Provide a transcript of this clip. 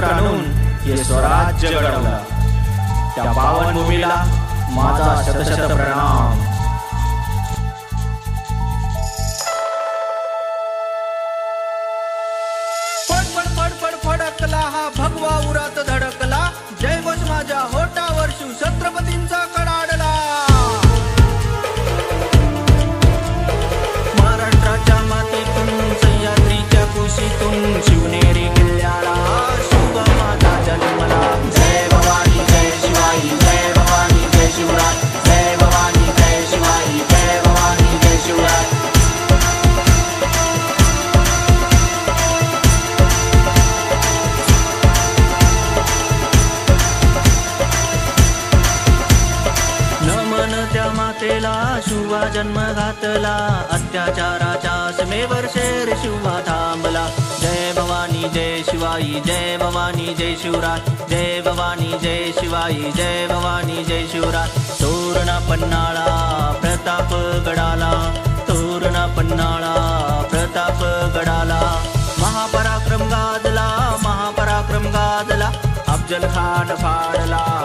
शस्त्र आणून हे स्वराज्य घडवलं. त्या पावन भूमीला माझा शतशत प्रणाम. फडकला हा भगवा उरात धडकला. जयघोष माझ्या होटावर शिवछत्रपतींचा कडाडला. महाराष्ट्राच्या मातीतून सह्याद्रीच्या कुशीतून शिवनेरी किल्ल्याला शिव माझा जन्मला. जय भवानी जय शिवाई जय भवानी जय शिवराय. जय भवानी जय शिवाई जय भवानी जय शिवराय. त्या मातेला शिवा जन्म घातला. अत्याचाराच्या सीमेवर शेर शिवा थांबला. जय भवानी जय शिवाई जय भवानी जय शिवराय. जय भवानी जय शिवाई जय भवानी जय शिवराय. तोरणा पन्हाळा प्रताप गडाला. तोरणा पन्हाळा प्रताप गडाला. महापराक्रम गाजला महापराक्रम गाजला. अफजल खान फाडला